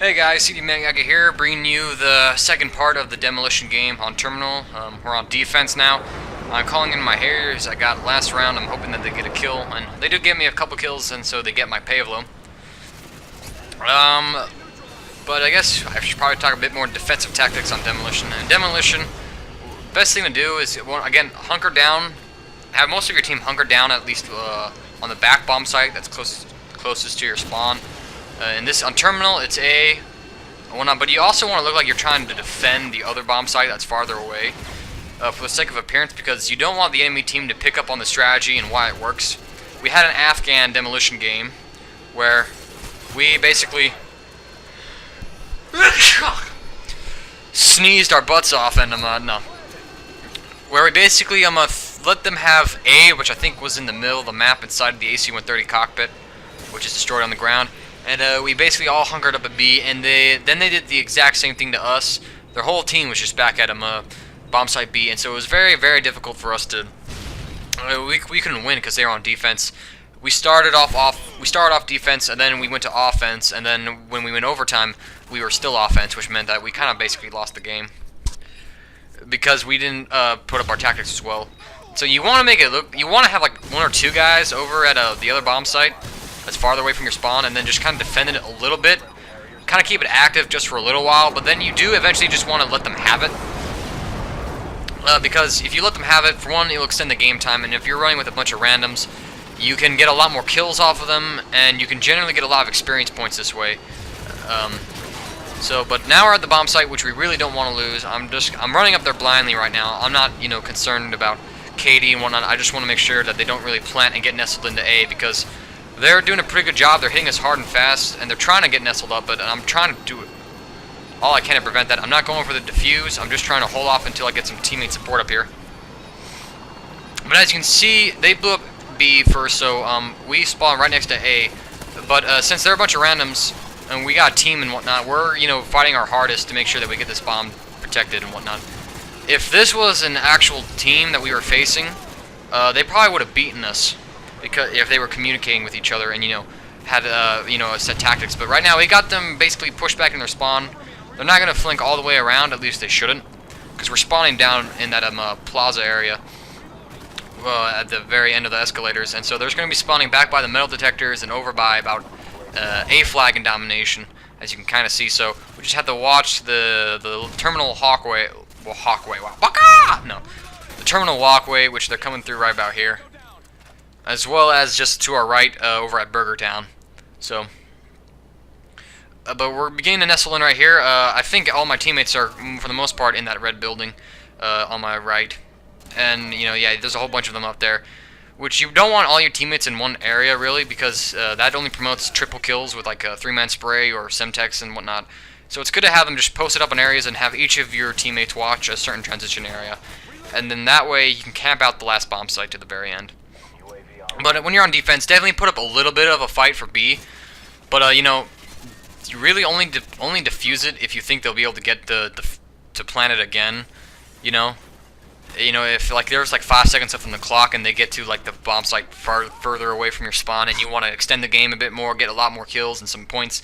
Hey guys, CD Mangaka here, bringing you the second part of the Demolition game on Terminal. We're on defense now. I'm calling in my Harriers. I got last round. I'm hoping that they get a kill, and they do get me a couple kills, and so they get my Pavlo. But I guess I should probably talk a bit more defensive tactics on Demolition. And Demolition, best thing to do is, again, hunker down. Have most of your team hunker down at least on the back bomb site that's closest to your spawn. On Terminal, it's A, whatnot, but you also want to look like you're trying to defend the other bomb site that's farther away, for the sake of appearance, because you don't want the enemy team to pick up on the strategy and why it works. We had an Afghan Demolition game where we basically sneezed our butts off, and where we basically let them have A, which I think was in the middle of the map inside of the AC-130 cockpit, which is destroyed on the ground. And we basically all hunkered up at B, and then they did the exact same thing to us. Their whole team was just back at bomb site B, and so it was very, very difficult for us to. We couldn't win because they were on defense. We started off defense, and then we went to offense, and then when we went overtime, we were still offense, which meant that we kind of basically lost the game because we didn't put up our tactics as well. So you want to make it look. You want to have like one or two guys over at the other bomb site that's farther away from your spawn, and then just kind of defend it a little bit. Kind of keep it active just for a little while, but then you do eventually just want to let them have it. Because if you let them have it, for one, it'll extend the game time, and if you're running with a bunch of randoms, you can get a lot more kills off of them, and you can generally get a lot of experience points this way. But now we're at the bomb site, which we really don't want to lose. I'm running up there blindly right now. I'm not, concerned about Katie and whatnot. I just want to make sure that they don't really plant and get nestled into A, because they're doing a pretty good job. They're hitting us hard and fast, and they're trying to get nestled up, but I'm trying to do all I can to prevent that. I'm not going for the defuse. I'm just trying to hold off until I get some teammate support up here. But as you can see, they blew up B first, so we spawned right next to A. But since they're a bunch of randoms, and we got a team and whatnot, we're, fighting our hardest to make sure that we get this bomb protected and whatnot. If this was an actual team that we were facing, they probably would have beaten us, because if they were communicating with each other and had a set tactics. But right now we got them basically pushed back in their spawn. They're not going to flank all the way around, at least they shouldn't, because we're spawning down in that plaza area at the very end of the escalators, and so there's going to be spawning back by the metal detectors and over by about A flag and domination, as you can kind of see. So we just have to watch the terminal Hawkway. Well, Hawkway. Wow. No, the terminal walkway, which they're coming through right about here, as well as just to our right over at Burger Town. So, but we're beginning to nestle in right here. I think all my teammates are, for the most part, in that red building on my right. And, yeah, there's a whole bunch of them up there, which you don't want all your teammates in one area, really, because that only promotes triple kills with, like, a 3-man spray or Semtex and whatnot. So it's good to have them just posted up in areas and have each of your teammates watch a certain transition area. And then that way you can camp out the last bomb site to the very end. But when you're on defense, definitely put up a little bit of a fight for B. But you really only defuse it if you think they'll be able to get to plant it again. If like there's like 5 seconds left on the clock and they get to like the bomb site further away from your spawn, and you want to extend the game a bit more, get a lot more kills and some points,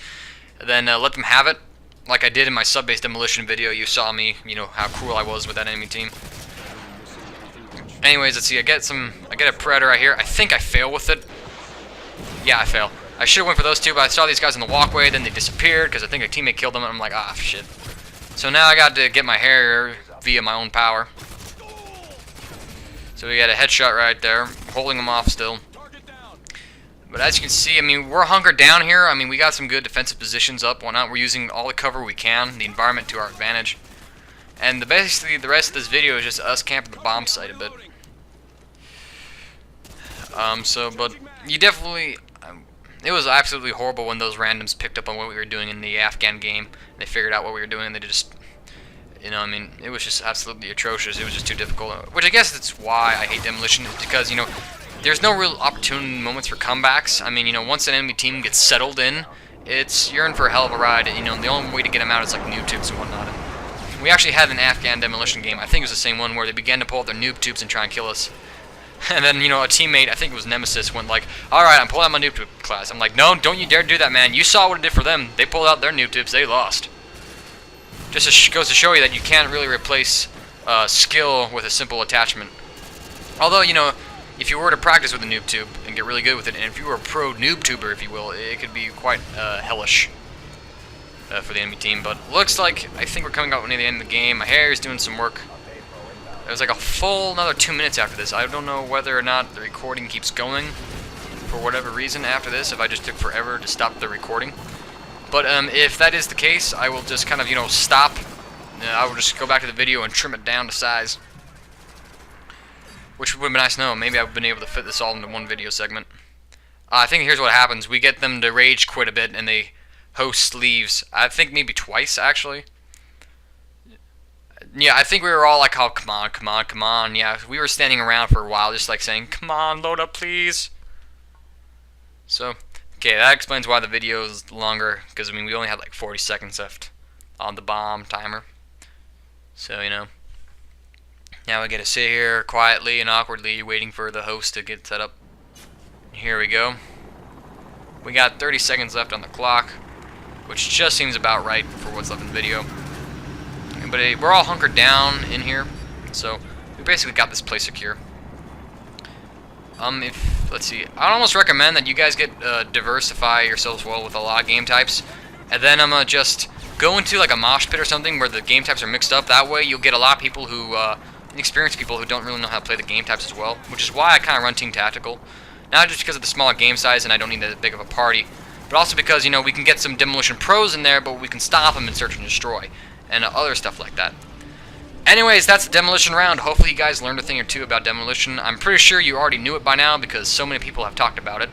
then let them have it. Like I did in my sub-base demolition video, you saw me, how cool I was with that enemy team. Anyways, let's see. I get a Predator right here. I think I fail with it. Yeah, I fail. I should have went for those two, but I saw these guys in the walkway. Then they disappeared because I think a teammate killed them, and I'm like, ah, shit. So now I got to get my Harrier via my own power. So we got a headshot right there, holding them off still. But as you can see, we're hunkered down here. We got some good defensive positions up. Whatnot. We're using all the cover we can, the environment to our advantage. And basically, the rest of this video is just us camping the bomb site a bit. But you definitely, it was absolutely horrible when those randoms picked up on what we were doing in the Afghan game. They figured out what we were doing, and they just, it was just absolutely atrocious. It was just too difficult. Which I guess that's why I hate Demolition, is because, there's no real opportune moments for comebacks. Once an enemy team gets settled in, you're in for a hell of a ride, and, the only way to get them out is like noob tubes and whatnot. We actually had an Afghan Demolition game, I think it was the same one, where they began to pull out their noob tubes and try and kill us. And then, you know, a teammate, I think it was Nemesis, went like, alright, I'm pulling out my noob tube class. I'm like, no, don't you dare do that, man. You saw what it did for them. They pulled out their noob tubes, they lost. Just goes to show you that you can't really replace skill with a simple attachment. Although, you know, if you were to practice with a noob tube and get really good with it, and if you were a pro noob tuber, if you will, it could be quite hellish for the enemy team. But looks like, I think we're coming out near the end of the game. My hair is doing some work. It was like a full another 2 minutes after this. I don't know whether or not the recording keeps going for whatever reason after this, if I just took forever to stop the recording. But if that is the case, I will just kind of, you know, stop. I will just go back to the video and trim it down to size. Which would be nice to know. Maybe I've been able to fit this all into one video segment. I think here's what happens. We get them to rage quit a bit, and the host leaves. I think maybe twice, actually. Yeah, I think we were all like, oh, come on, come on, come on. Yeah, we were standing around for a while just like saying, come on, load up, please. So, okay, that explains why the video is longer, because, I mean, we only had like 40 seconds left on the bomb timer. So, you know. Now we get to sit here quietly and awkwardly waiting for the host to get set up. Here we go. We got 30 seconds left on the clock, which just seems about right for what's left in the video. But we're all hunkered down in here, so we basically got this place secure. Let's see, I'd almost recommend that you guys get diversify yourselves well with a lot of game types, and then I'm gonna just go into like a mosh pit or something where the game types are mixed up. That way you'll get a lot of people who, experienced people who don't really know how to play the game types as well, which is why I kind of run Team Tactical. Not just because of the smaller game size and I don't need that big of a party, but also because, you know, we can get some Demolition pros in there, but we can stop them in Search and Destroy, and other stuff like that. Anyways, that's the Demolition round. Hopefully you guys learned a thing or two about Demolition. I'm pretty sure you already knew it by now because so many people have talked about it.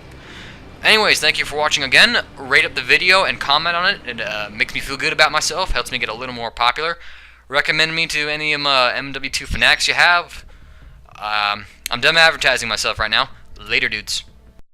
Anyways, thank you for watching again. Rate up the video and comment on it. It makes me feel good about myself, helps me get a little more popular. Recommend me to any MW2 fanatics you have. I'm done advertising myself right now. Later, dudes.